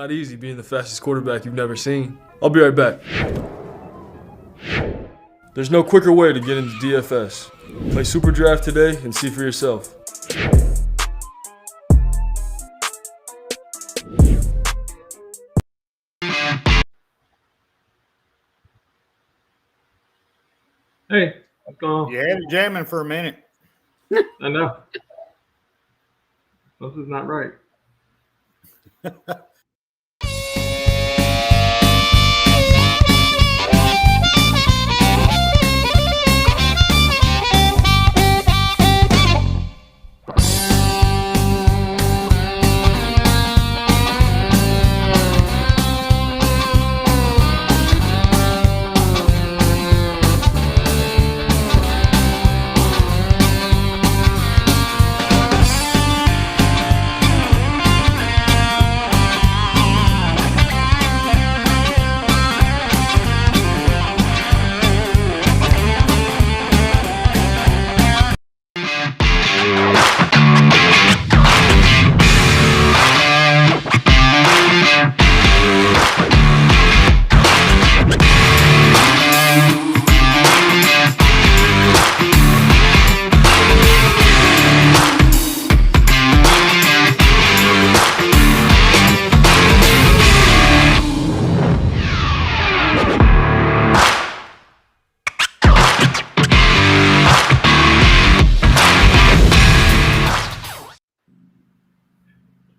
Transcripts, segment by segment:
not easy being the fastest quarterback you've never seen. I'll be right back. There's no quicker way to get into DFS. Play Super Draft today and see for yourself. Hey, what's going on? You had it jamming for a minute. I know. This is not right.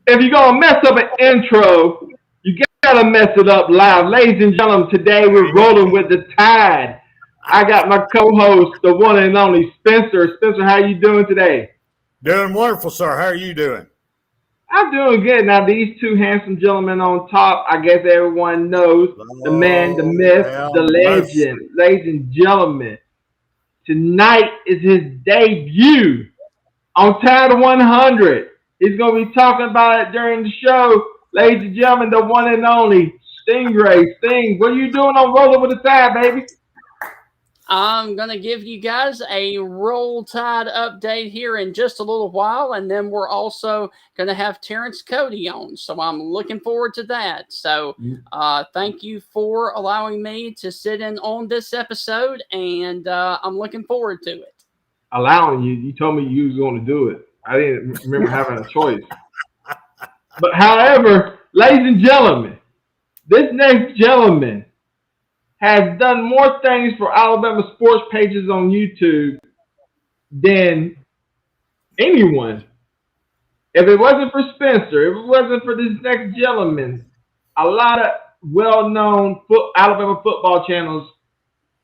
If you're going to mess up an intro, you got to mess it up loud. Ladies and gentlemen, today we're rolling with the Tide. I got my co-host, the one and only Spencer. Spencer, how you doing today? Doing wonderful, sir. How are you doing? I'm doing good. Now, these two handsome gentlemen on top, I guess everyone knows the man, the myth, the legend. Ladies and gentlemen, tonight is his debut on Tide 100. He's going to be talking about it during the show. Ladies and gentlemen, the one and only Stingray. Sting, what are you doing on Rolling with the Tide, baby? I'm going to give you guys a Roll Tide update here in just a little while, and then we're also going to have Terrence Cody on, so I'm looking forward to that. So thank you for allowing me to sit in on this episode, and I'm looking forward to it. Allowing you? You told me you was going to do it. I didn't remember having a choice. But however, ladies and gentlemen, this next gentleman has done more things for Alabama sports pages on YouTube than anyone. If it wasn't for Spencer, if it wasn't for this next gentleman, a lot of well-known Alabama football channels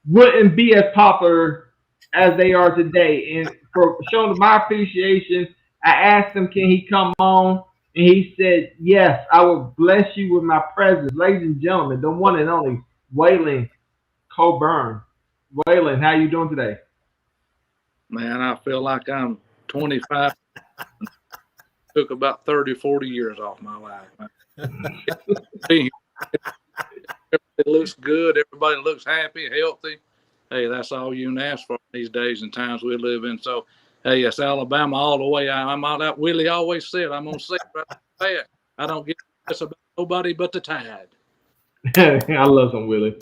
wouldn't be as popular as they are today. And for showing my appreciation, I asked him, can he come on? And he said, yes, I will bless you with my presence. Ladies and gentlemen, the one and only Wayland Coburn. Wayland, how you doing today? Man, I feel like I'm 25. Took about 30, 40 years off my life. Everybody looks good. Everybody looks happy, healthy. Hey, that's all you can ask for these days and times we live in. So, hey, it's Alabama all the way. I'm all that. Willie always said, I'm going to say it right there. I don't give a about nobody but the Tide. I love some Willie.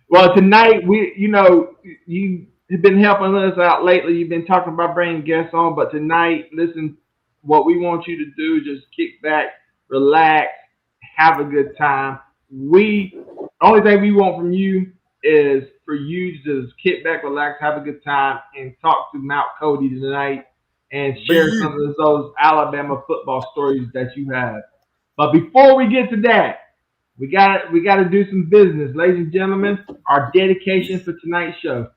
Well, tonight, you have been helping us out lately. You've been talking about bringing guests on. But tonight, listen, what we want you to do is just kick back, relax, have a good time. The only thing we want from you is for you to just kick back, relax, have a good time, and talk to Mount Cody tonight and share some of those Alabama football stories that you have. But before we get to that, we got to do some business. Ladies and gentlemen, our dedication for tonight's show.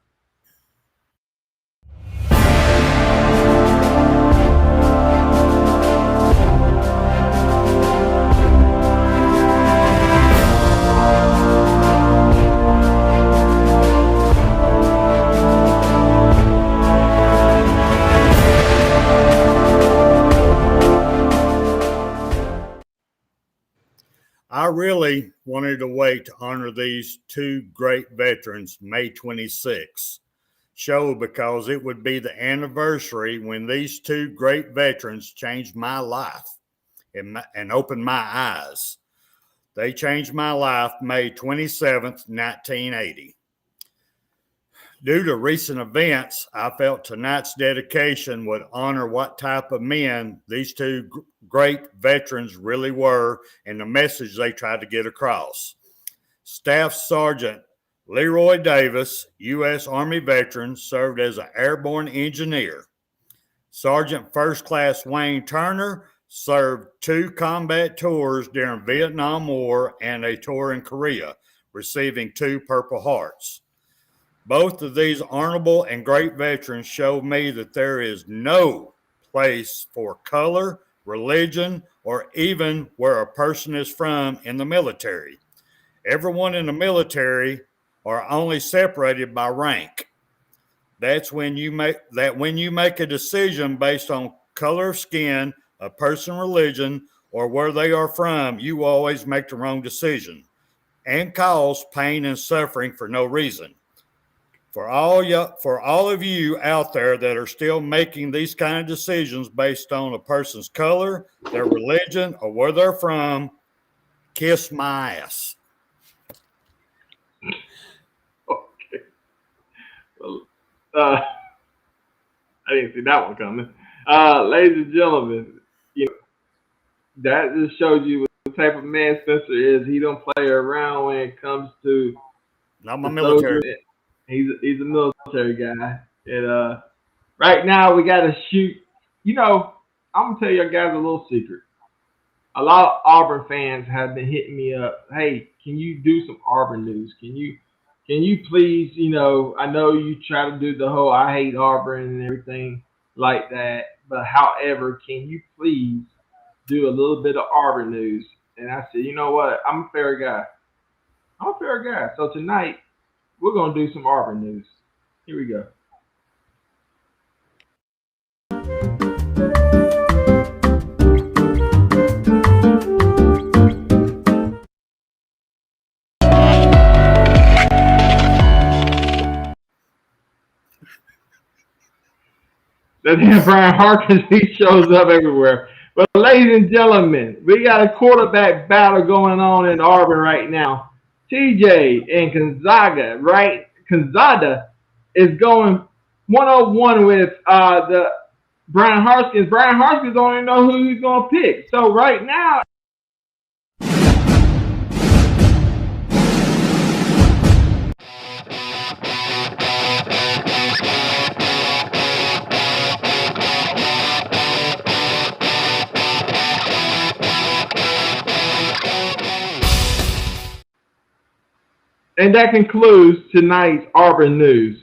I really wanted to wait to honor these two great veterans May 26th show because it would be the anniversary when these two great veterans changed my life and opened my eyes. They changed my life May 27th, 1980. Due to recent events, I felt tonight's dedication would honor what type of men these two great veterans really were and the message they tried to get across. Staff Sergeant Leroy Davis, U.S. Army veteran, served as an airborne engineer. Sergeant First Class Wayne Turner served 2 combat tours during Vietnam War and a tour in Korea, receiving 2 Purple Hearts. Both of these honorable and great veterans showed me that there is no place for color, religion, or even where a person is from in the military. Everyone in the military are only separated by rank. That's when you make a decision based on color of skin, a person's religion, or where they are from, you always make the wrong decision and cause pain and suffering for no reason. For all of you out there that are still making these kind of decisions based on a person's color, their religion, or where they're from, kiss my ass. Okay. Well, I didn't see that one coming. Ladies and gentlemen, that just shows you what type of man Spencer is. He don't play around when it comes to Not my military. He's a military guy. And right now we got to shoot. I'm gonna tell you guys a little secret. A lot of Auburn fans have been hitting me up. Hey, can you do some Auburn news? Can you please? I know you try to do the whole I hate Auburn and everything like that. But however, can you please do a little bit of Auburn news? And I said, you know what? I'm a fair guy. So tonight, we're going to do some Auburn news. Here we go. That damn Brian Harkins, he shows up everywhere. But ladies and gentlemen, we got a quarterback battle going on in Auburn right now. TJ and Gonzaga, right? Gonzaga is going 101 with the Brian Harkins. Brian Harkins don't even know who he's going to pick. So right now, and that concludes tonight's Auburn news.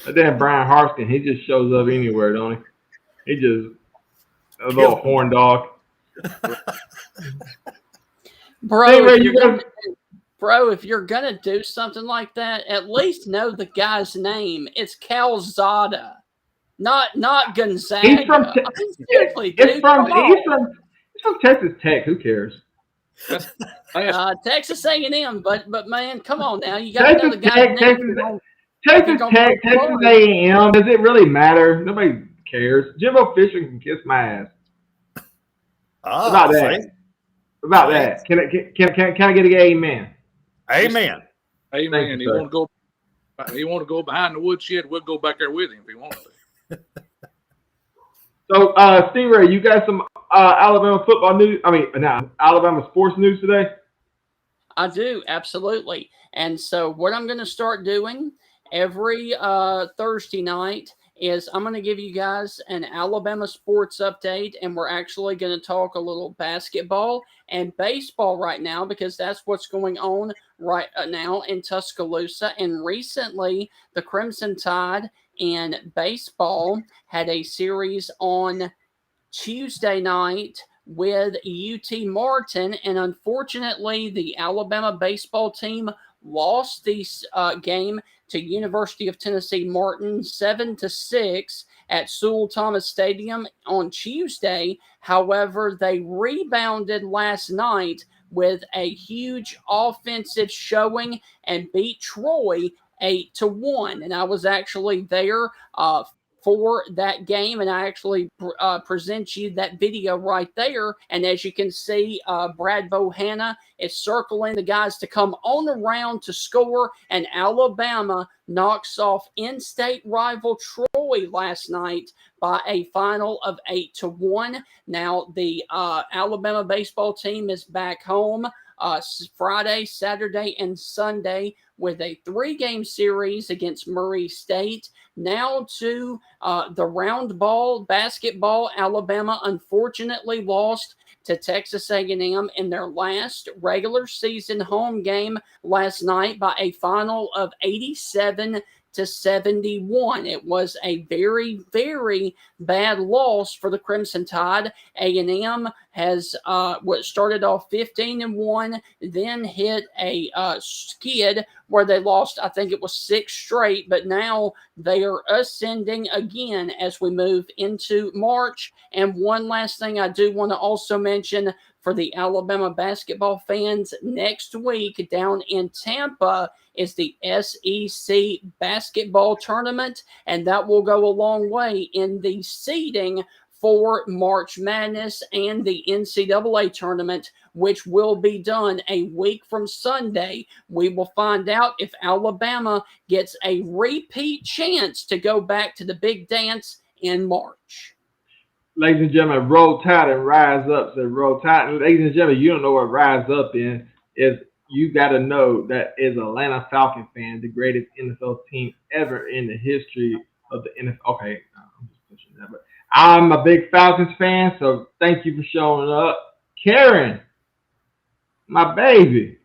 That damn Brian Harskin, he just shows up anywhere, don't he? He just a little horn dog. Bro, if you're gonna do something like that, at least know the guy's name. It's Calzada, not Gonzaga. He's from Texas Tech. Who cares? Texas A&M, but man, come on now, you got to know the guy's name. Texas Tech, Texas A&M. Does it really matter? Nobody cares. Jimbo Fisher can kiss my ass. About that. Can I get an amen? Amen. Amen. You want to go behind the woodshed? We'll go back there with him if he wants to. So, Steve Ray, you got some Alabama football news? Alabama sports news today? I do, absolutely. And so what I'm going to start doing every Thursday night is I'm going to give you guys an Alabama sports update, and we're actually going to talk a little basketball and baseball right now because that's what's going on right now in Tuscaloosa. And recently, the Crimson Tide in baseball had a series on Tuesday night with UT Martin, and unfortunately, the Alabama baseball team lost this game to University of Tennessee Martin 7-6, at Sewell Thomas Stadium on Tuesday. However, they rebounded last night with a huge offensive showing and beat Troy 8-1. And I was actually there for that game, and I actually present you that video right there. And as you can see, Brad Bohanna is circling the guys to come on around to score, and Alabama knocks off in-state rival Troy last night by a final of 8-1. Now, the Alabama baseball team is back home Friday, Saturday, and Sunday with a 3-game series against Murray State. Now to the round ball basketball. Alabama unfortunately lost to Texas A&M in their last regular season home game last night by a final of 87-71. It was a very, very bad loss for the Crimson Tide. A&M has started off 15-1, then hit a skid where they lost, I think it was 6 straight, but now they are ascending again as we move into March. And one last thing I do want to also mention for the Alabama basketball fans, next week down in Tampa is the SEC basketball tournament, and that will go a long way in the seeding for March Madness and the NCAA tournament, which will be done a week from Sunday. We will find out if Alabama gets a repeat chance to go back to the big dance in March. Ladies and gentlemen, roll tide and rise up. So roll tide. Ladies and gentlemen, you don't know what rise up is you got to know that as an Atlanta Falcon fan, the greatest NFL team ever in the history of the NFL. Okay, I'm just pushing that, but I'm a big Falcons fan, so thank you for showing up. Karen, my baby,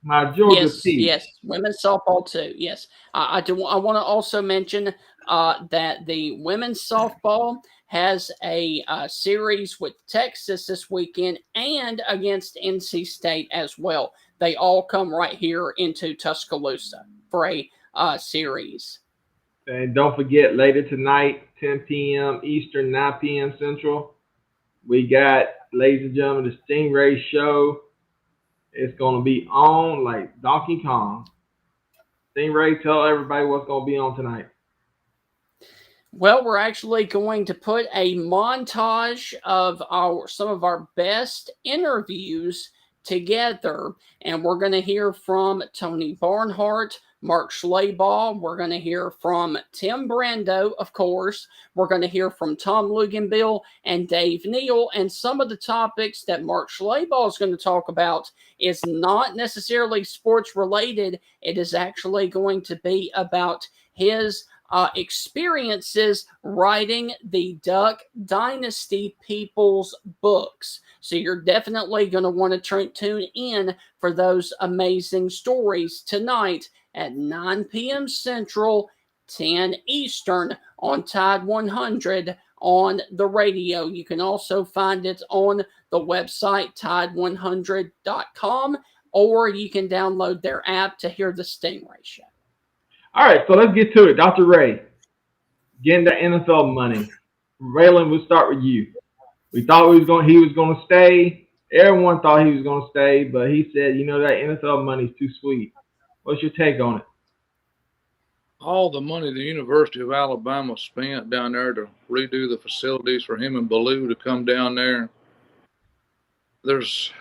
my Georgia Peach. Yes, women's softball too. Yes, I want to also mention that the women's softball has a series with Texas this weekend and against NC State as well. They all come right here into Tuscaloosa for a series. And don't forget, later tonight, 10 p.m. Eastern, 9 p.m. Central, we got, ladies and gentlemen, the Stingray Show. It's going to be on like Donkey Kong. Stingray, tell everybody what's going to be on tonight. Well, we're actually going to put a montage of some of our best interviews together, and we're going to hear from Tony Barnhart, Mark Schleybaugh. We're going to hear from Tim Brando, of course. We're going to hear from Tom Luganbill and Dave Neal. And some of the topics that Mark Schleybaugh is going to talk about is not necessarily sports related. It is actually going to be about his experiences writing the Duck Dynasty People's books. So you're definitely going to want to tune in for those amazing stories tonight at 9 p.m. Central, 10 Eastern on Tide 100 on the radio. You can also find it on the website tide100.com, or you can download their app to hear the Stingray Show. All right, so let's get to it. Dr. Ray, getting the NFL money. Wayland, we'll start with you. We thought he was going to stay. Everyone thought he was going to stay, but he said, that NFL money is too sweet. What's your take on it? All the money the University of Alabama spent down there to redo the facilities for him and Ballou to come down there, there's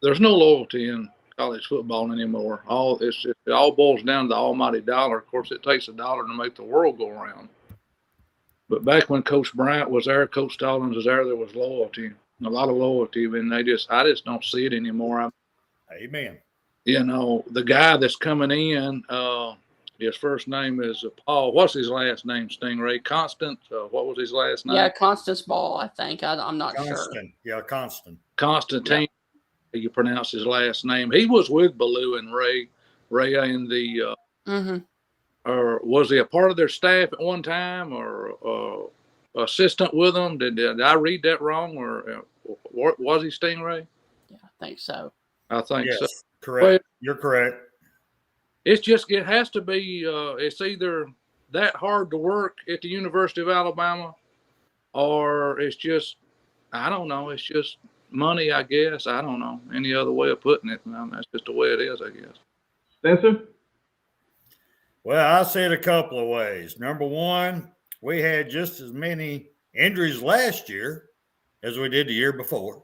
no loyalty in college football anymore. It all boils down to the almighty dollar. Of course, it takes a dollar to make the world go around. But back when Coach Bryant was there, Coach Stallings was there was loyalty, a lot of loyalty, and I just don't see it anymore. Amen. The guy that's coming in, his first name is Paul. What's his last name, Stingray? Constant? What was his last name? Yeah, Constance Ball, I think. I'm not sure. Yeah, Constant. Constantine. Yeah. You pronounce his last name. He was with Ballou and Rhea in the or was he a part of their staff at one time, or assistant with them? Did I read that wrong, or was he Stingray? Yeah, I think so. I think so. Correct. You're correct. It has to be. It's either that hard to work at the University of Alabama, or it's just, I don't know, it's just money, I guess. I don't know any other way of putting it. That's just the way it is, I guess. Spencer? Well, I see it a couple of ways. Number one, we had just as many injuries last year as we did the year before.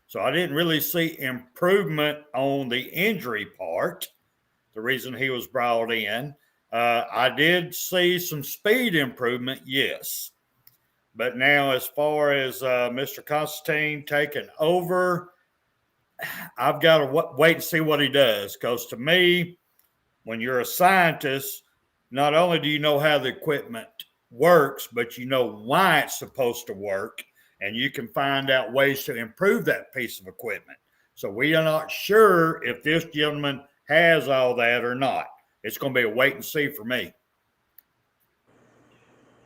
So I didn't really see improvement on the injury part, the reason he was brought in. I did see some speed improvement, yes. But now as far as Mr. Constantine taking over, I've got to wait and see what he does. Because to me, when you're a scientist, not only do you know how the equipment works, but you know why it's supposed to work, and you can find out ways to improve that piece of equipment. So we are not sure if this gentleman has all that or not. It's going to be a wait and see for me.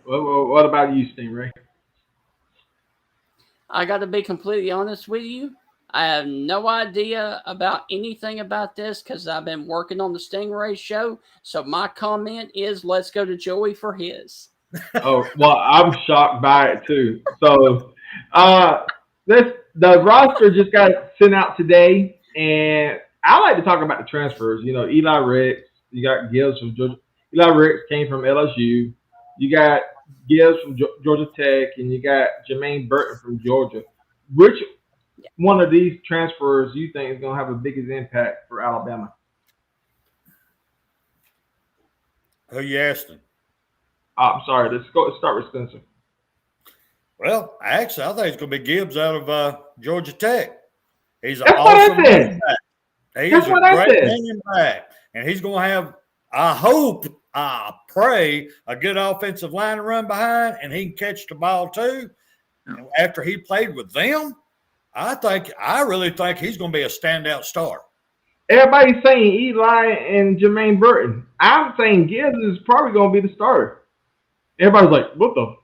Well, what about you, Stingray? I got to be completely honest with you. I have no idea about anything about this because I've been working on the Stingray show. So my comment is, let's go to Joey for his. Oh, well, I'm shocked by it too. So, the roster just got sent out today, and I like to talk about the transfers. You know, Eli Ricks, you got Gibbs from Georgia. Eli Ricks came from LSU. You got Gibbs from Georgia Tech, and you got Jermaine Burton from Georgia. Which one of these transfers you think is going to have the biggest impact for Alabama? Who you asking? I'm sorry. Let's start with Spencer. Well, actually, I think it's going to be Gibbs out of Georgia Tech. He's an That's awesome what I said. running back. He's That's a what I great said. running back. And he's going to have, I hope, I pray, a good offensive line to run behind, and he can catch the ball too. And after he played with them, I really think he's going to be a standout star. Everybody's saying Eli and Jermaine Burton. I'm saying Gibbs is probably going to be the starter. Everybody's like, what the?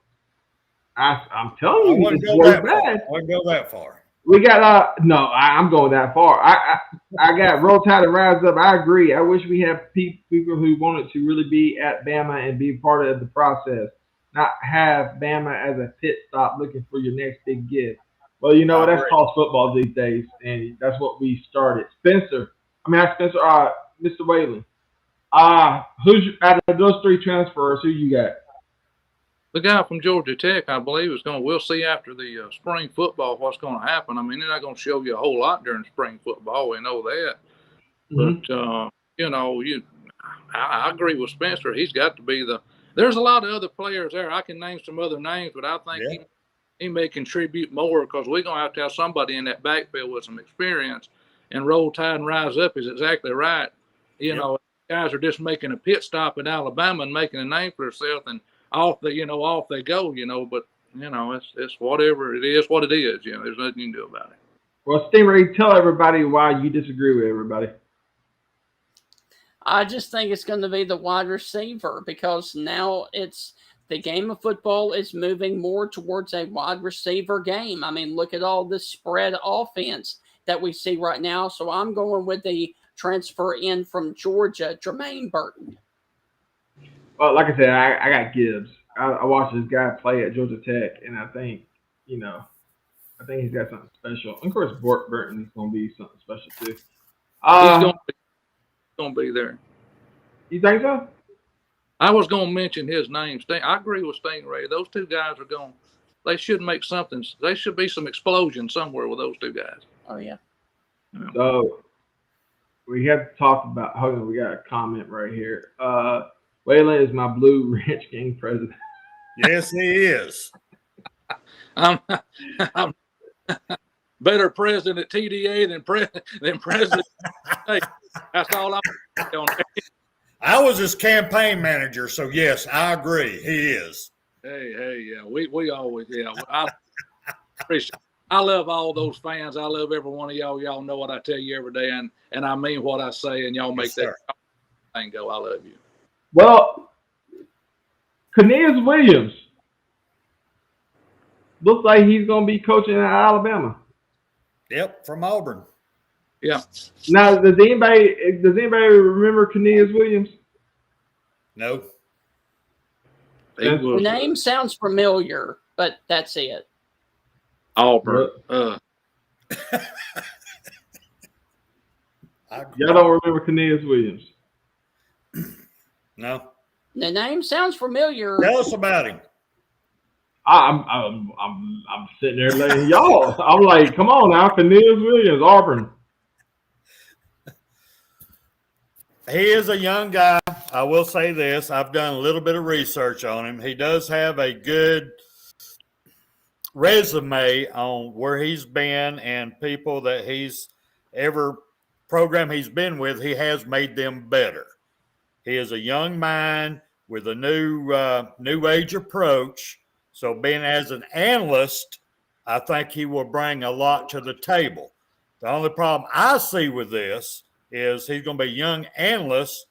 I'm telling you, I wouldn't go that far. We got I'm going that far. I got Roll Tide and Rise Up. I agree. I wish we had people who wanted to really be at Bama and be part of the process, not have Bama as a pit stop looking for your next big gift. Well, you know that's college football these days, and that's what we started. Mr. Wayland. Who's out of those three transfers? Who you got? The guy from Georgia Tech, I believe, is going. We'll see after the spring football what's going to happen. I mean, they're not going to show you a whole lot during spring football. We know that, but I agree with Spencer. He's got to be the. There's a lot of other players there. I can name some other names, but I think he may contribute more because we're going to have somebody in that backfield with some experience. And Roll Tide and Rise Up is exactly right. You know, guys are just making a pit stop in Alabama and making a name for themselves, and off they go. But it's whatever it is, what it is. There's nothing you can do about it. Well, Stingray, tell everybody why you disagree with everybody. I just think it's going to be the wide receiver because now the game of football is moving more towards a wide receiver game. I mean, look at all this spread offense that we see right now. So I'm going with the transfer in from Georgia, Jermaine Burton. Well, like I said, I got Gibbs. I watched this guy play at Georgia Tech, and I think he's got something special. And of course, Burton is going to be something special too. He's going to be there. You think so? I was going to mention his name. I agree with Stingray. Those two guys they should make something. There should be some explosion somewhere with those two guys. Oh, yeah. So we have to talk about, hold on, we got a comment right here. Wayland is my Blue Ranch Gang president. Yes, he is. I'm better president at TDA than president. Hey, that's all I'm on. I was his campaign manager, so yes, I agree. He is. Hey, yeah, we always, I appreciate. I love all those fans. I love every one of y'all. Y'all know what I tell you every day, and I mean what I say, and y'all make that thing go. I love you. Well, Cornelius Williams looks like he's going to be coaching at Alabama. Yep, from Auburn. Yeah. Now, does anybody remember Cornelius Williams? No. He The The was name sounds familiar, but that's it. Auburn. Y'all don't remember Cornelius Williams? No. The name sounds familiar. Tell us about him. I'm sitting there laying y'all. I'm like, come on now, Cornelius Williams, Auburn. He is a young guy. I will say this. I've done a little bit of research on him. He does have a good resume on where he's been and people that he's ever program he's been with, he has made them better. He is a young mind with a new age approach. So being as an analyst, I think he will bring a lot to the table. The only problem I see with this is he's going to be a young analyst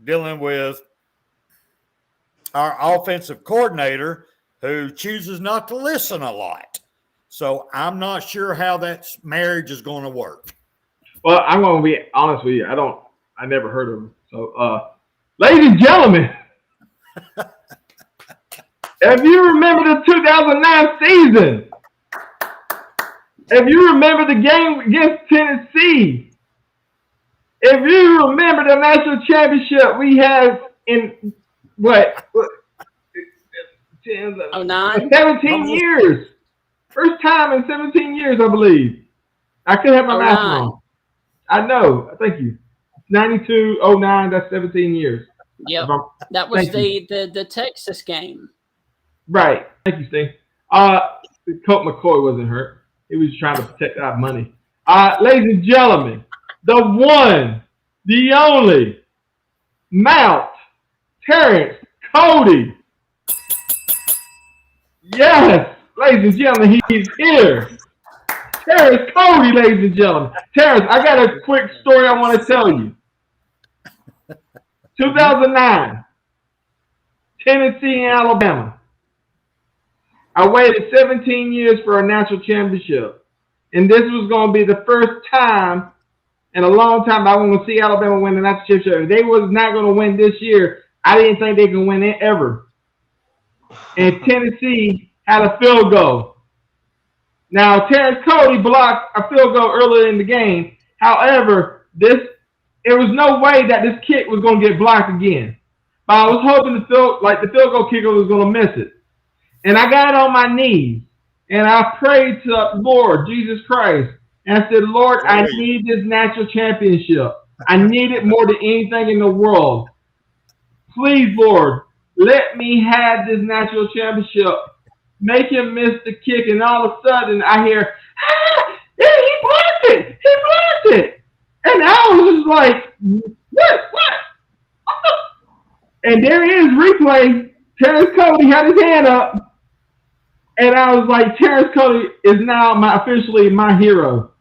dealing with our offensive coordinator who chooses not to listen a lot. So I'm not sure how that marriage is going to work. Well, I'm going to be honest with you. I never heard of him. So, ladies and gentlemen, if you remember the 2009 season, if you remember the game against Tennessee, if you remember the national championship we had in what 17 years. First time in 17 years, I believe. I could have my math wrong. I know. Thank you. 92, 09, that's 17 years. Yep. That was the Texas game. Right. Thank you, Steve. Colt McCoy wasn't hurt. He was trying to protect our money. Ladies and gentlemen, the one, the only, Mount Terrence Cody. Yes, ladies and gentlemen, he's here. Terrence Cody, ladies and gentlemen. Terrence, I got a quick story I want to tell you. 2009, Tennessee and Alabama. I waited 17 years for a national championship. And this was going to be the first time in a long time I was going to see Alabama win the national championship. If they was not going to win this year, I didn't think they could win it ever. And Tennessee had a field goal. Now, Terrence Cody blocked a field goal earlier in the game. However, there was no way that this kick was going to get blocked again. But I was hoping the field goal kicker was going to miss it. And I got on my knees, and I prayed to the Lord, Jesus Christ, and I said, Lord, I need this national championship. I need it more than anything in the world. Please, Lord, let me have this national championship. Make him miss the kick, and all of a sudden I hear, he blocked it! He blocked it! And I was just like, what? And there is replay. Terrence Cody had his hand up. And I was like, Terrence Cody is now officially my hero.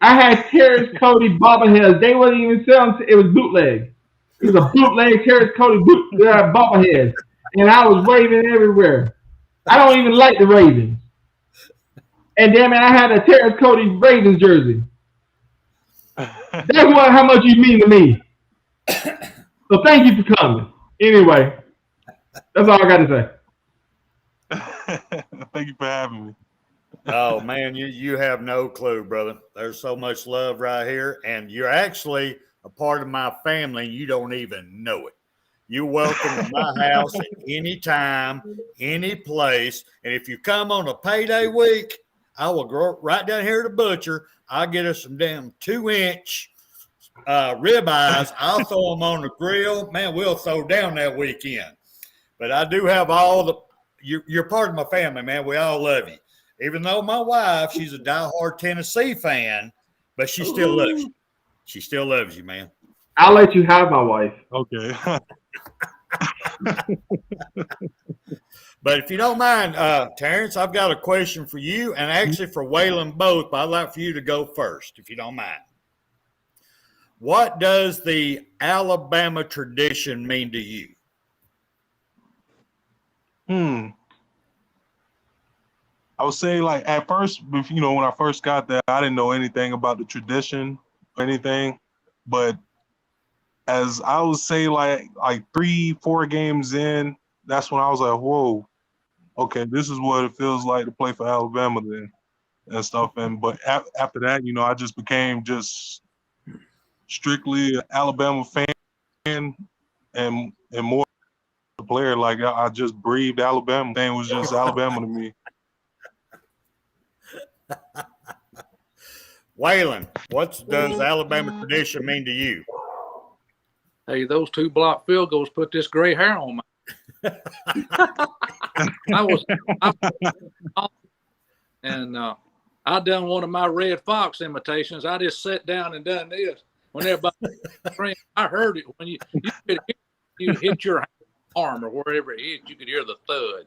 I had Terrence Cody bobbleheads. They wasn't even selling. It was bootleg. It was a bootleg Terrence Cody bobblehead. And I was waving everywhere. I don't even like the Ravens. And damn it, I had a Terrence Cody Ravens jersey. That's how much you mean to me. So thank you for coming. Anyway, that's all I got to say. Thank you for having me. Oh, man, you have no clue, brother. There's so much love right here, and you're actually a part of my family, and you don't even know it. You're welcome to my house at any time, any place, and if you come on a payday week, I will go right down here to the butcher. I'll get us some damn 2-inch ribeyes. I'll throw them on the grill. Man, we'll throw down that weekend. But I do have you're part of my family, man. We all love you. Even though my wife, she's a diehard Tennessee fan, but she still loves you. She still loves you, man. I'll let you have my wife. Okay. But if you don't mind, Terrence, I've got a question for you and actually for Wayland both, but I'd like for you to go first, if you don't mind. What does the Alabama tradition mean to you? I would say, like, at first, when I first got there, I didn't know anything about the tradition or anything. But as I would say, like 3-4 games in, that's when I was like, whoa, okay, this is what it feels like to play for Alabama then and stuff. But after that, I just became just strictly an Alabama fan and more a player. Like I just breathed Alabama. Thing was just Alabama to me. Wayland, what does Alabama tradition mean to you? Hey, those 2 block field goals put this gray hair on me. I done one of my Red Fox imitations. I just sat down and done this. When everybody screamed, I heard it. When you could hear, you hit your arm or wherever it hit, you could hear the thud.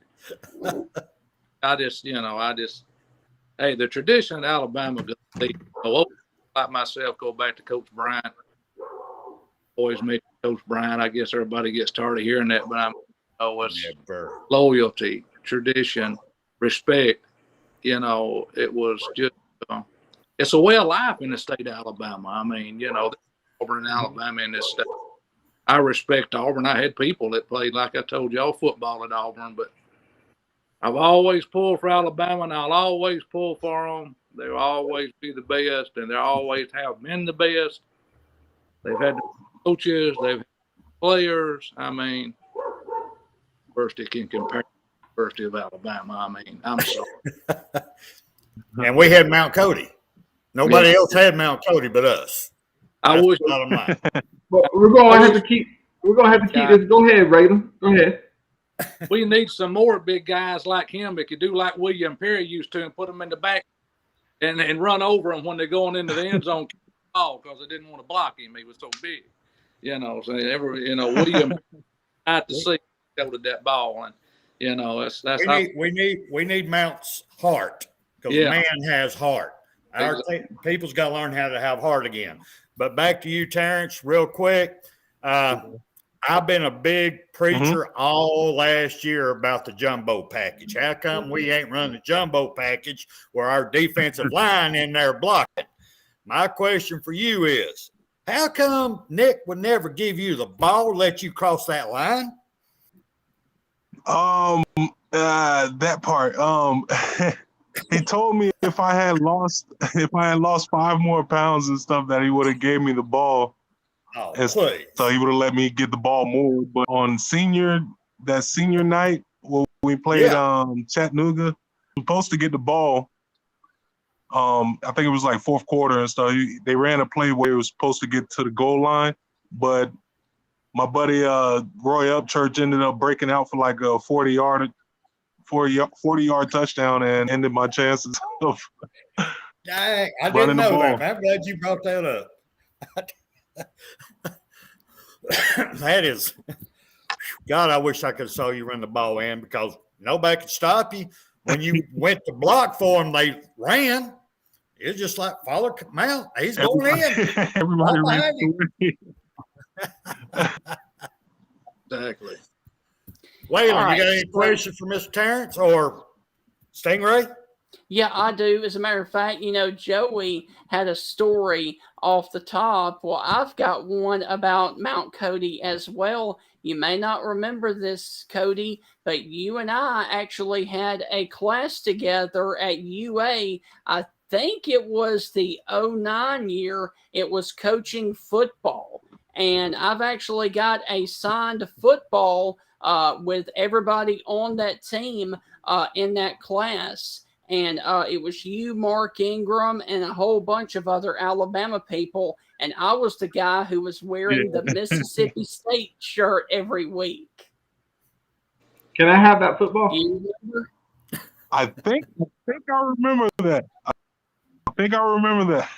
Hey, the tradition in Alabama, like myself, go back to Coach Bryant. Always make Coach Bryant. I guess everybody gets tired of hearing that, but it's loyalty, tradition, respect. It was just it's a way of life in the state of Alabama. I mean, Auburn and Alabama in this state. I respect Auburn. I had people that played, like I told y'all, football at Auburn, but I've always pulled for Alabama, and I'll always pull for them. They'll always be the best, and they always have been the best. They've had the coaches, they've had players. I mean, university can compare to the University of Alabama. I mean, I'm sorry. And we had Mount Cody. Nobody else had Mount Cody but us. I wish. But we're gonna have to keep this. Go ahead, Raylan. Go ahead. We need some more big guys like him that could do like William Perry used to and put them in the back and run over them when they're going into the end zone because they didn't want to block him. He was so big, So William had to see go to that ball, and that's we need Mount's heart because man has heart. Our people's got to learn how to have heart again. But back to you, Terrence, real quick. I've been a big preacher all last year about the jumbo package. How come we ain't run the jumbo package where our defensive line in there blocking? My question for you is, how come Nick would never give you the ball, let you cross that line? That part. He told me if I had lost 5 more pounds and stuff, that he would have gave me the ball. Oh, please. So he would have let me get the ball more. But on senior night, when we played Chattanooga, supposed to get the ball. I think it was like fourth quarter and stuff. They ran a play where it was supposed to get to the goal line, but my buddy Roy Upchurch ended up breaking out for like a 40-yard touchdown and ended my chances of Dang, I didn't know that. I'm glad you brought that up. That is, God, I wish I could have saw you run the ball in because nobody could stop you. When you went to block for them, they ran. It's just like follow Mount. He's going in. Everybody ran. Exactly. Wayland, you got any questions for Mr. Terrence or Stingray? Yeah, I do. As a matter of fact, Joey had a story off the top. Well, I've got one about Mount Cody as well. You may not remember this, Cody, but you and I actually had a class together at UA. I think it was the 09 year. It was coaching football. And I've actually got a signed football with everybody on that team in that class. And it was you, Mark Ingram, and a whole bunch of other Alabama people. And I was the guy who was wearing the Mississippi State shirt every week. Can I have that football? Do you remember? I think I remember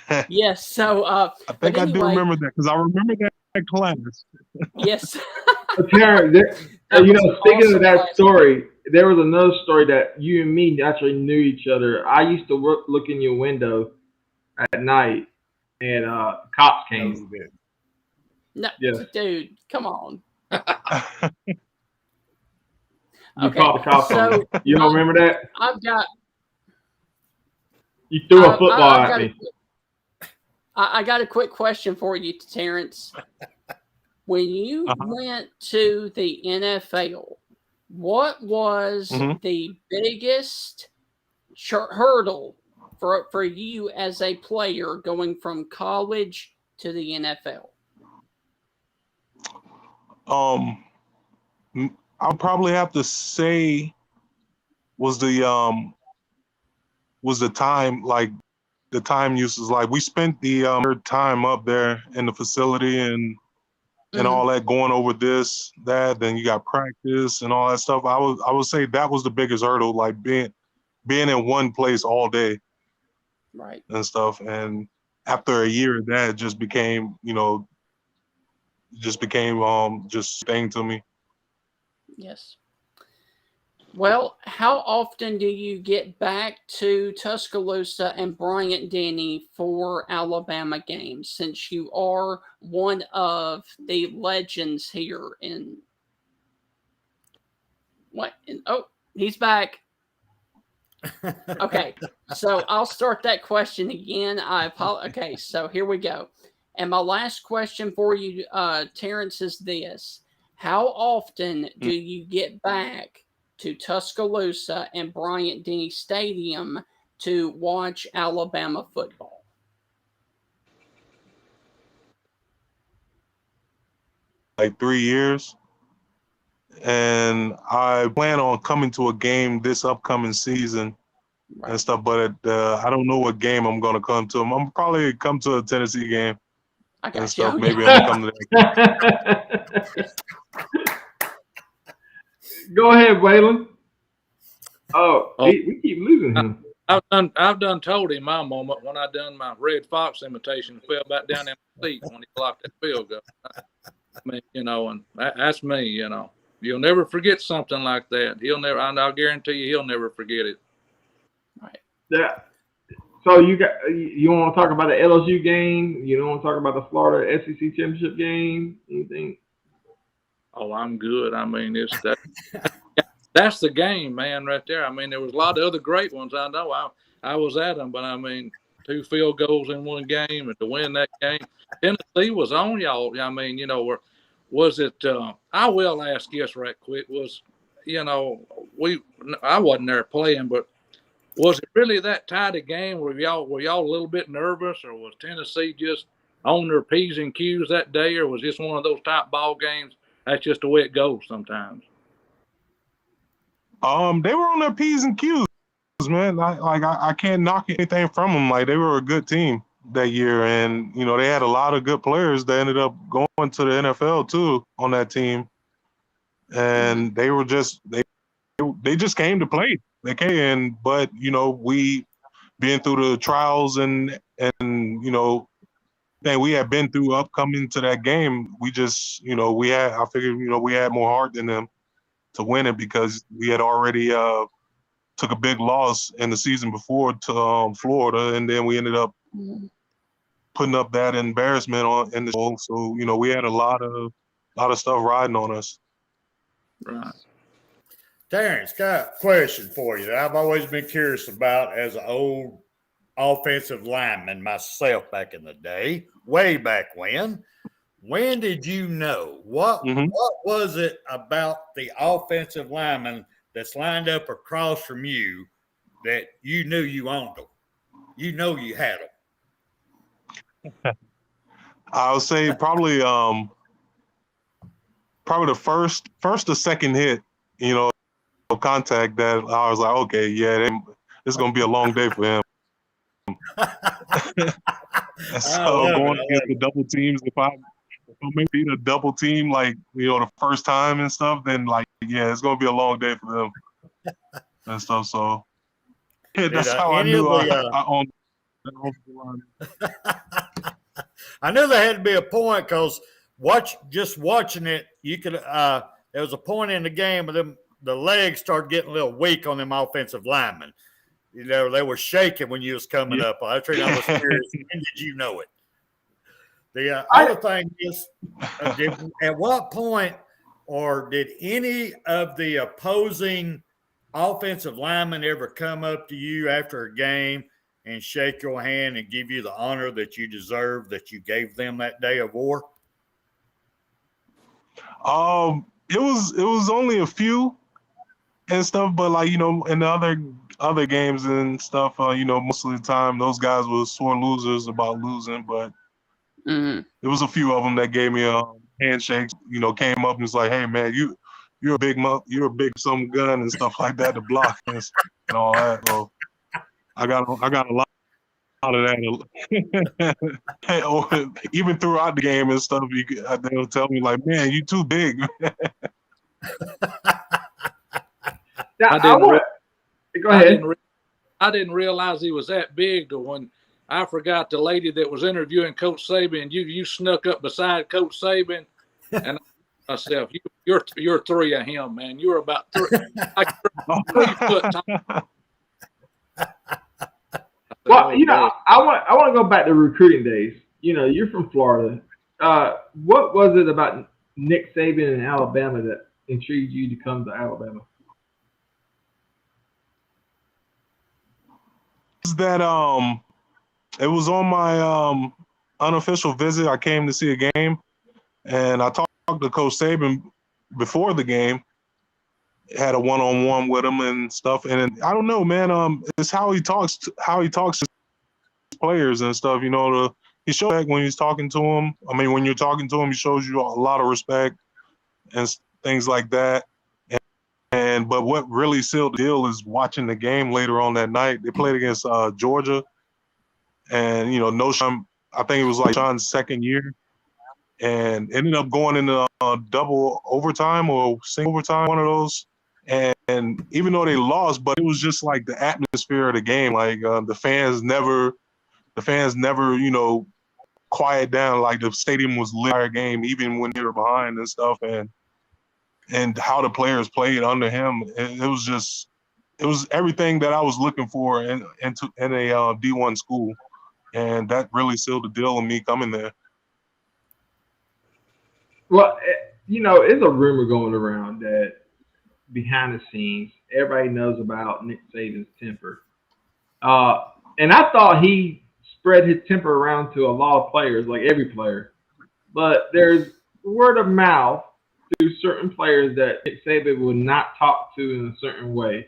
that. Yes. So I think I do remember that because I remember that class. Yes. Terrence, speaking of that story, there was another story that you and me actually knew each other. I used to look in your window at night, and cops came. No, dude, come on. You called the cops on me. You don't remember that? You threw a football at me. I got a quick question for you, Terrence. When you went to the NFL, What was the biggest hurdle for you as a player going from college to the NFL? I'll probably have to say was the time, like the time uses. Like we spent the time up there in the facility and all that, going over this, that, then you got practice and all that stuff. I would say that was the biggest hurdle, like being in one place all day. Right. And stuff. And after a year of that, it just became, just thing to me. Yes. Well, how often do you get back to Tuscaloosa and Bryant-Denny for Alabama games, since you are one of the legends here in what? Oh, he's back. Okay, so I'll start that question again. I apologize. Okay, so here we go. And my last question for you, Terrence, is this: how often do you get back to Tuscaloosa and Bryant-Denny Stadium to watch Alabama football? Like 3 years. And I plan on coming to a game this upcoming season and stuff, but I don't know what game I'm going to come to. I'm probably come to a Tennessee game and stuff. Maybe I'm going to come to that game. Go ahead, Wayland. Oh, we keep losing him. I've done told him my moment when I done my Red Fox imitation, fell back down in my seat when he blocked that field goal. I mean, and that's me, You'll never forget something like that. I'll guarantee you, he'll never forget it. Right. Yeah. So you want to talk about the LSU game? You don't want to talk about the Florida SEC championship game? Anything? Oh, I'm good. I mean, that's the game, man, right there. I mean, there was a lot of other great ones. I know I was at them, but I mean, 2 field goals in one game, and to win that game, Tennessee was on y'all. I mean, was it? I will ask this right quick. I wasn't there playing, but was it really that tight a game? Were y'all a little bit nervous, or was Tennessee just on their P's and Q's that day, or was this one of those type ball games? That's just the way it goes sometimes. They were on their P's and Q's, man. I can't knock anything from them. Like, they were a good team that year, and they had a lot of good players that ended up going to the NFL too on that team. And they were just they just came to play. They came in, but we been through the trials and we had been through upcoming to that game. We just I figured we had more heart than them to win it, because we had already took a big loss in the season before to Florida, and then we ended up putting up that embarrassment in the bowl. So we had a lot of stuff riding on us. Right. Terrence, got a question for you that I've always been curious about as an old offensive lineman myself back in the day, way back when. When did you know? What was it about the offensive lineman that's lined up across from you that you knew you owned them? You had them. I would say probably the first or second hit, contact, that I was like, okay, yeah, it's gonna be a long day for him. So going against the double teams, if I maybe the double team, like the first time and stuff, then it's gonna be a long day for them and stuff. So yeah, that's how I knew I owned the line. I knew there had to be a point, because watching it, you could there was a point in the game where the legs started getting a little weak on them offensive linemen. They were shaking when you was coming up. I was curious, when did you know it? The other thing is, at what point, or did any of the opposing offensive linemen ever come up to you after a game and shake your hand and give you the honor that you deserve, that you gave them that day of war? It was only a few. and stuff. But like, in the other games and stuff, most of the time those guys were sore losers about losing. But Mhm. there was a few of them that gave me a handshake. Came up and was like, "Hey man, you're a big some gun and stuff like that to block and all that." So I got a lot of that. Even throughout the game and stuff, they'll tell me like, "Man, you too big." Now, go I ahead. didn't realize he was that big to when I forgot the lady that was interviewing Coach Saban. You snuck up beside Coach Saban, and I myself, you're three of him, man. You're about 3 foot tall. Well, I want to go back to recruiting days. You're from Florida. What was it about Nick Saban in Alabama that intrigued you to come to Alabama? That it was on my unofficial visit. I came to see a game, and I talked to Coach Saban before the game. Had a one-on-one with him and stuff, and I don't know, man. It's how he talks to players and stuff. He shows that when he's talking to him. I mean, when you're talking to him, he shows you a lot of respect and things like that. But what really sealed the deal is watching the game later on that night. They played against Georgia, and no Sean, I think it was like Sean's second year, and ended up going into double overtime or single overtime, one of those. And even though they lost, but it was just like the atmosphere of the game. Like the fans never, quiet down. Like the stadium was lit our game, even when they were behind and stuff. And how the players played under him, it was everything that I was looking for in a D1 school, and that really sealed the deal of me coming there. Well, it's a rumor going around that behind the scenes, everybody knows about Nick Saban's temper. And I thought he spread his temper around to a lot of players, like every player. But there's word of mouth to certain players that Nick Saban would not talk to in a certain way.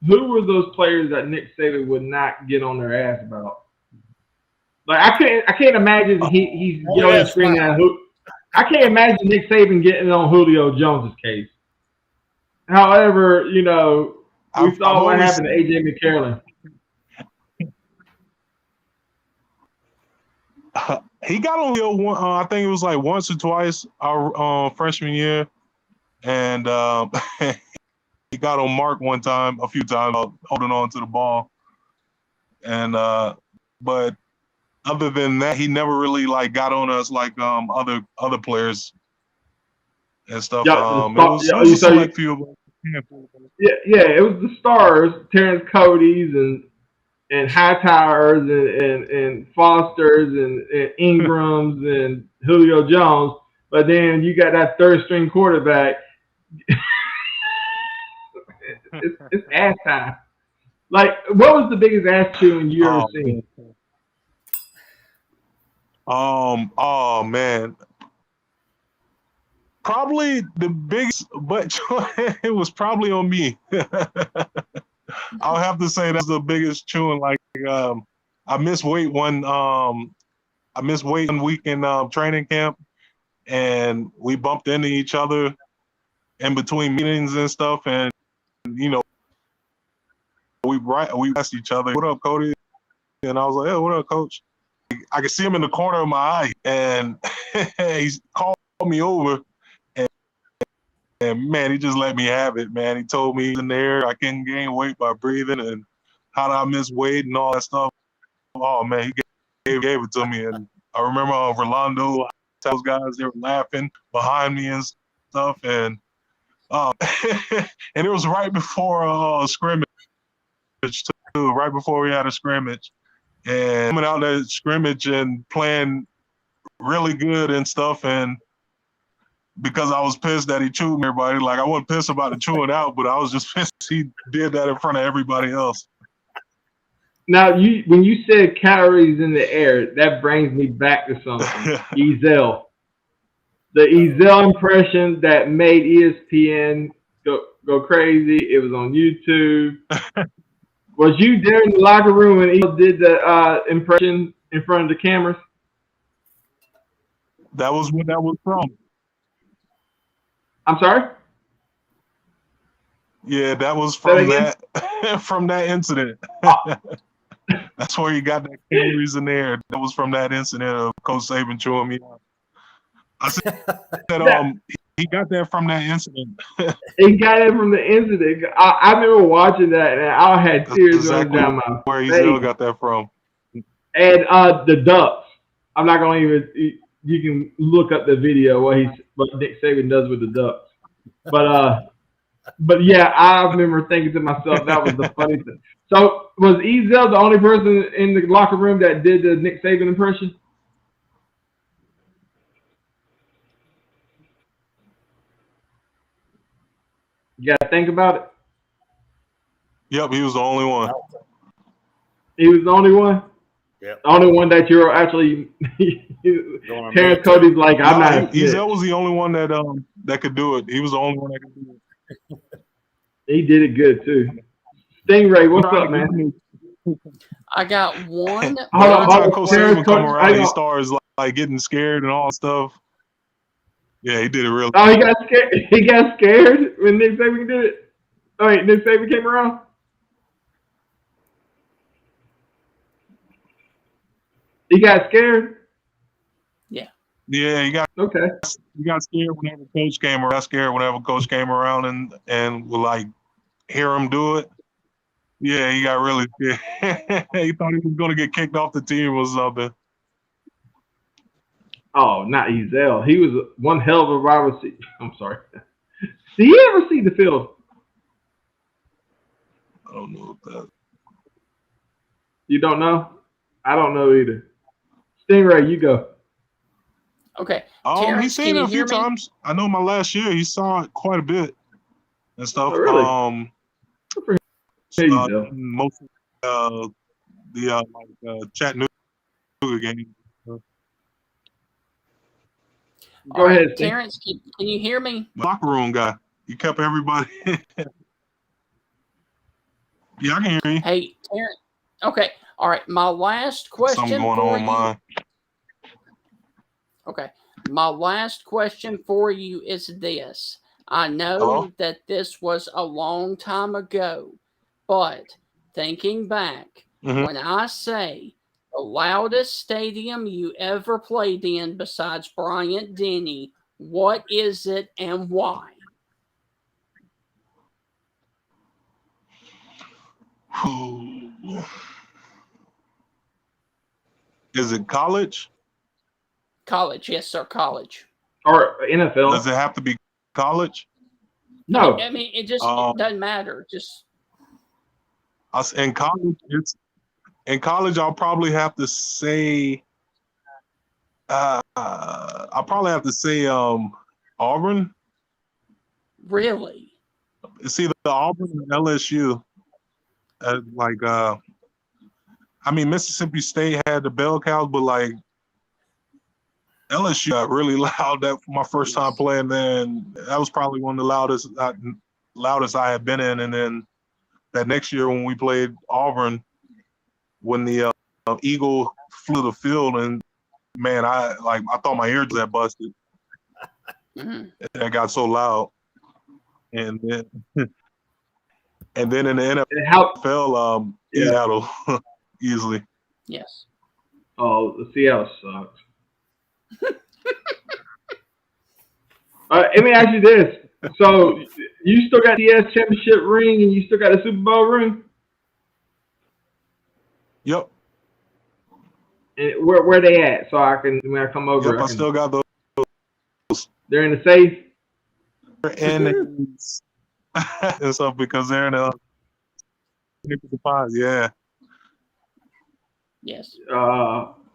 Who were those players that Nick Saban would not get on their ass about? Like I can't imagine he's yelling and screaming at who. I can't imagine Nick Saban getting on Julio Jones's case. However, we saw what happened to AJ McCarroll. He got on Julio one. I think it was like once or twice our freshman year, and he got on Mark one time, a few times, holding on to the ball. And but other than that, he never really got on us like other players and stuff. Yeah, it was a select few of them. Yeah, it was the stars, Terrence Cody's and Hightowers and Fosters and Ingrams and Julio Jones, but then you got that third string quarterback. it's ass time. Like, what was the biggest ass chewing you ever seen? Oh man. Probably the biggest, but it was probably on me. I'll have to say that's the biggest chewing. Like I missed weight one week in training camp, and we bumped into each other in between meetings and stuff, and we asked each other, "What up, Cody?" And I was like, "Hey, what up, Coach?" I could see him in the corner of my eye, and he called me over. And man, he just let me have it, man. He told me in there I can gain weight by breathing and how did I miss weight and all that stuff. Oh man, he gave it to me. And I remember Rolando, those guys, they were laughing behind me and stuff. And and it was right before a scrimmage too, right before we had a scrimmage. And coming out that scrimmage and playing really good and stuff, and because I was pissed that he chewed me, everybody. Like, I wasn't pissed about the chewing out, but I was just pissed he did that in front of everybody else. Now, when you said calories in the air, that brings me back to something. Ezell. The Ezell impression that made ESPN go crazy. It was on YouTube. Was you there in the locker room when he did the impression in front of the cameras? That was what that was from. I'm sorry? Yeah, that was from that from that incident. That's where you got that calories in there. That was from that incident of Coach Saban chewing me out. I said he got that from that incident. He got it from the incident. I remember watching that, and I had tears running down my where face. Ezel got that from. And the ducks. I'm not gonna even. You can look up the video what Nick Saban does with the ducks. But yeah, I remember thinking to myself that was the funny thing. So was Ezel the only person in the locker room that did the Nick Saban impression? You gotta think about it. Yep, he was the only one. He was the only one? Yep. The only one that you're actually Terrence Cody's like, I'm not. Ezel was the only one that could do it. He was the only one that could do it. He did it good too. Stingray, what's up, man? I got one. Every time Coach Saban come around, he starts like getting scared and all that stuff. Yeah, he did it really. Oh, he got scared. He got scared when Nick Saban did it. Oh, wait, Nick Saban came around. He got scared. Yeah. Yeah, he got okay. He got scared whenever Coach came around. Got scared whenever Coach came around and would like hear him do it. Yeah, he got really scared. He thought he was gonna get kicked off the team or something. Oh, not Ezel. He was one hell of a wide receiver. I'm sorry. Did you ever see the field? I don't know that. You don't know? I don't know either. Stingray, you go. Okay. He's seen it a few times. I know my last year he saw it quite a bit and stuff. Oh, really? Mostly the Chattanooga game. Go ahead, Terrence. Can you hear me? Locker room guy. He kept everybody. Yeah, I can hear you. Hey, Terrence. Okay. All right. My last question Something going for on you. mine. Okay. My last question for you is this. I know that this was a long time ago, but thinking back, when I say the loudest stadium you ever played in besides Bryant-Denny, what is it and why? Is it college? College, yes, sir, college. Or NFL. Does it have to be college? No. I mean, it just it doesn't matter. Just in college, I'll probably have to say Auburn. Really? It's either Auburn or LSU. Mississippi State had the bell cows, but like LSU got really loud that my first time playing there, and that was probably one of the loudest I had been in. And then that next year when we played Auburn, when the Eagle flew the field, and man, I thought my ears had busted. It got so loud, and then in the NFL, Seattle easily. Yes. Oh, the Seattle sucks. Let me ask you this. So you still got the CTS championship ring and you still got the Super Bowl ring? Yep. And where they at? So I can, when I come over. Yep, I still got those. They're in the safe? And stuff because they're in the yeah. Yes.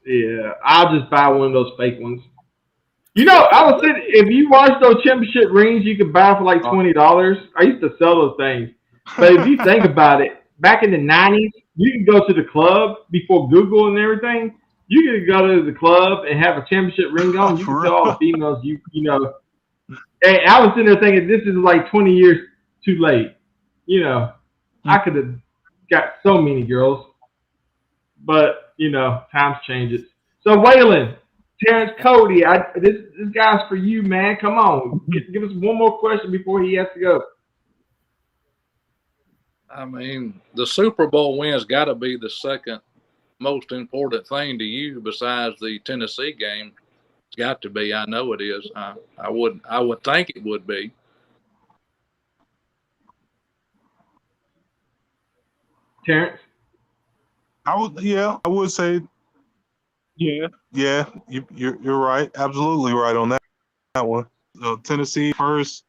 Yeah. I'll just buy one of those fake ones. You know, I was saying, if you watch those championship rings, you could buy for like $20. I used to sell those things. But if you think about it, back in the 90s, you could go to the club before Google and everything. You could go to the club and have a championship ring on. You could tell all the females, you know. And I was sitting there thinking, this is like 20 years too late. You know, I could have got so many girls, but you know, times changes. So Wayland, Terrence Cody, this guy's for you, man. Come on, give us one more question before he has to go. I mean, the Super Bowl win's got to be the second most important thing to you besides the Tennessee game. It's got to be. I know it is. I would think it would be. Terrence? I would say, yeah, you're right, absolutely right on that one. Tennessee first,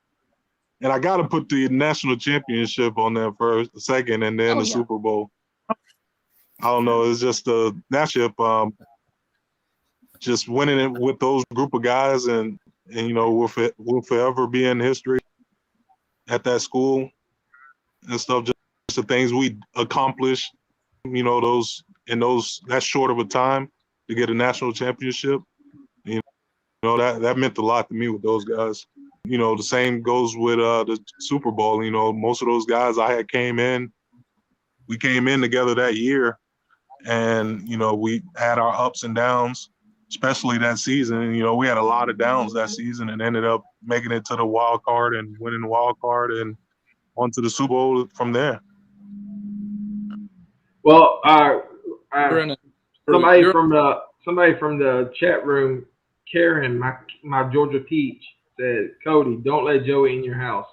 and I got to put the national championship on there first, second, and then Super Bowl. I don't know, it's just the national championship, just winning it with those group of guys, and you know, will forever be in history at that school and stuff. Just the things we accomplished. You know, that's short of a time to get a national championship. You know, that meant a lot to me with those guys. You know, the same goes with the Super Bowl. You know, most of those guys we came in together that year, and you know, we had our ups and downs, especially that season. You know, we had a lot of downs that season and ended up making it to the wild card and winning the wild card and onto the Super Bowl from there. Well, somebody from the chat room, Karen, my Georgia Peach, said, Cody, don't let Joey in your house.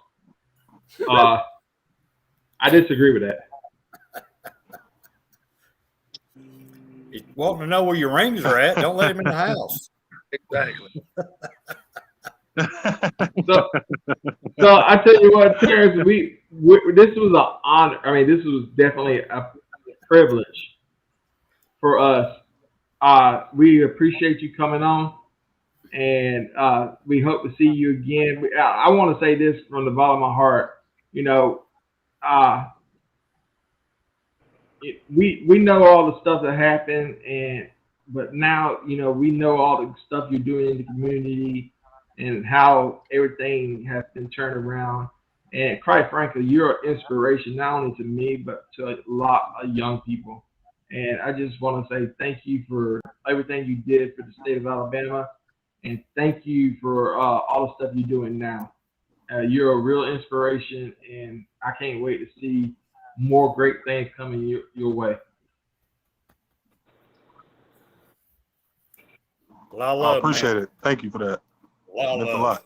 I disagree with that. If you want to know where your rings are at, don't let him in the house. Exactly. So I tell you what, Terrence, this was an honor. I mean, this was definitely a privilege for us. We appreciate you coming on, and we hope to see you again. I want to say this from the bottom of my heart. You know, we know all the stuff that happened, but now, you know, we know all the stuff you're doing in the community and how everything has been turned around. And quite frankly, you're an inspiration not only to me, but to a lot of young people. And I just want to say thank you for everything you did for the state of Alabama. And thank you for all the stuff you're doing now. You're a real inspiration, and I can't wait to see more great things coming your way. Well, I appreciate it. Thank you for that. It meant a lot.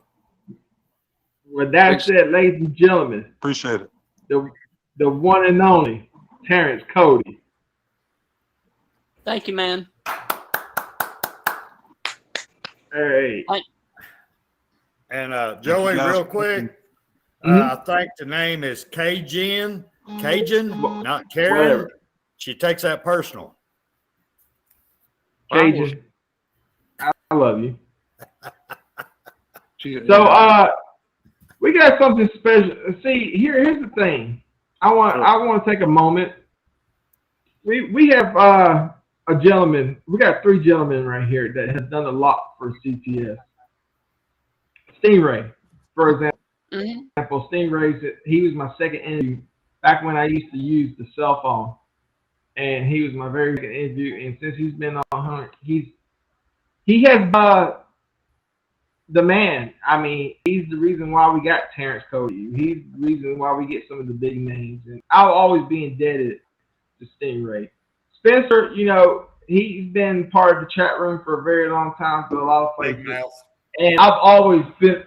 With that said, ladies and gentlemen, appreciate it. The one and only Terrence Cody. Thank you, man. Hey. And Joey, real quick, I think the name is Cajun, not Karen. Whatever. She takes that personal. Cajun, I love you. So we got something special. See, here's the thing. I want to take a moment. We have a gentleman. We got three gentlemen right here that have done a lot for CTS. Stingray, for example. Stingray, he was my second interview back when I used to use the cell phone, and he was my very second interview. And since he's been on, he has the man. I mean, he's the reason why we got Terrence Cody. He's the reason why we get some of the big names, and I'll always be indebted to Stingray. Spencer, you know, he's been part of the chat room for a very long time for a lot of places, and I've always been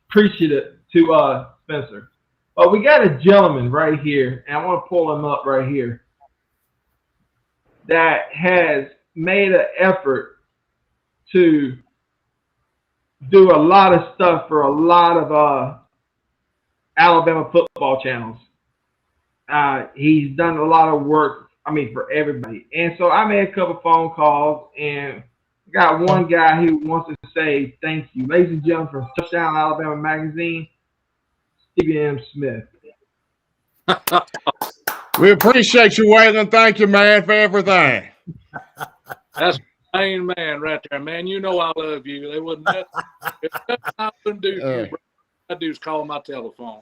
appreciative to Spencer. But we got a gentleman right here, and I want to pull him up right here, that has made an effort to do a lot of stuff for a lot of Alabama football channels. He's done a lot of work, I mean, for everybody. And so I made a couple phone calls, and got one guy who wants to say thank you. Ladies and gentlemen, from Touchdown Alabama Magazine, Stevie M. Smith. We appreciate you, Wayland. Thank you, man, for everything. That's the main man right there, man. You know I love you. There wasn't nothing I wouldn't do for you, bro. I do is call my telephone.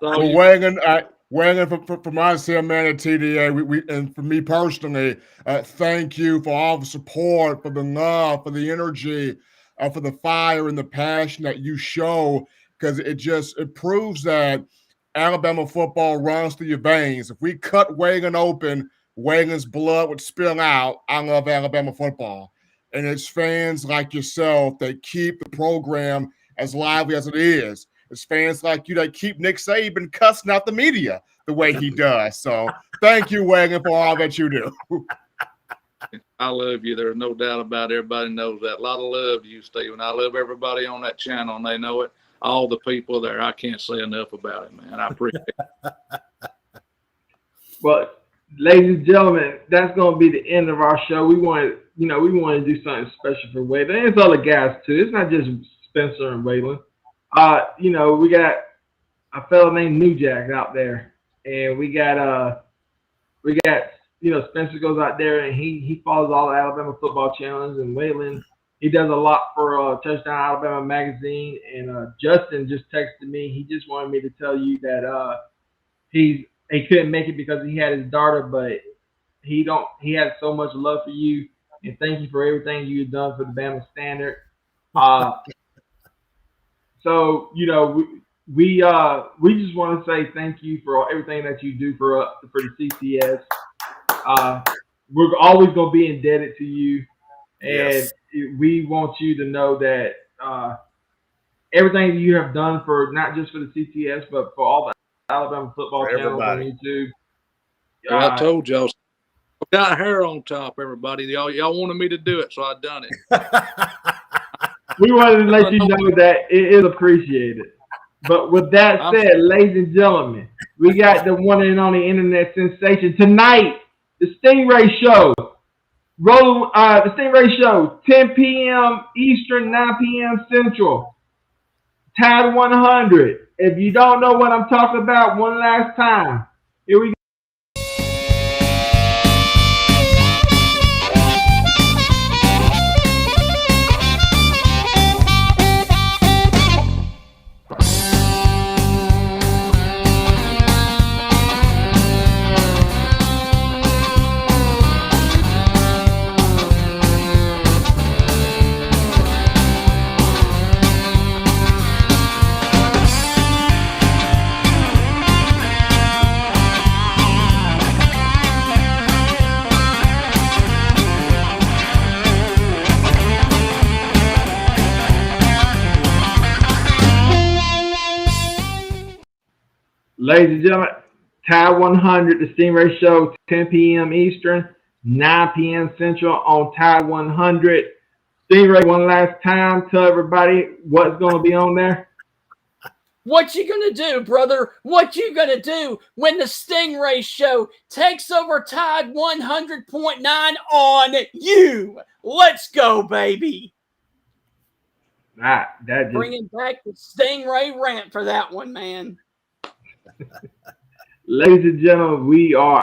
Well, Wayland, from us here, man, at TDA, we and for me personally, thank you for all the support, for the love, for the energy, for the fire and the passion that you show, because it proves that Alabama football runs through your veins. If we cut Wayland open, Wayland's blood would spill out. I love Alabama football. And it's fans like yourself that keep the program as lively as it is. It's fans like you that keep Nick Saban cussing out the media the way he does. So thank you, Wayland, for all that you do. I love you. There's no doubt about it. Everybody knows that. A lot of love to you, Stephen. I love everybody on that channel, and they know it. All the people there. I can't say enough about it, man. I appreciate it. Well, ladies and gentlemen, that's going to be the end of our show. We want to do something special for Wayland. There's other guys too. It's not just Spencer and Wayland. We got a fellow named New Jack out there, and we got Spencer goes out there and he follows all the Alabama football channels, and Wayland, he does a lot for Touchdown Alabama magazine. And Justin just texted me. He just wanted me to tell you that he couldn't make it because he had his daughter, but he had so much love for you, and thank you for everything you've done for the Bama Standard. So we just want to say thank you for everything that you do for the CTS. We're always going to be indebted to you, and we want you to know that everything you have done for not just for the CTS, but for all the Alabama football channels on YouTube. I told y'all, I got hair on top, everybody. Y'all wanted me to do it, so I done it. We wanted to let you know that it is appreciated. But with that said, ladies and gentlemen, we got the one and only internet sensation tonight, the Stingray Show. The Stingray Show, 10 p.m. Eastern, 9 p.m. Central. Tide 100. If you don't know what I'm talking about, one last time. Here we go. Ladies and gentlemen, Tide 100, the Stingray Show, 10 p.m. Eastern, 9 p.m. Central on Tide 100. Stingray, one last time, tell everybody what's going to be on there. What you gonna do, brother? What you gonna do when the Stingray Show takes over Tide 100.9 on you? Let's go, baby. That just bringing back the Stingray rant for that one, man. Ladies and gentlemen, we are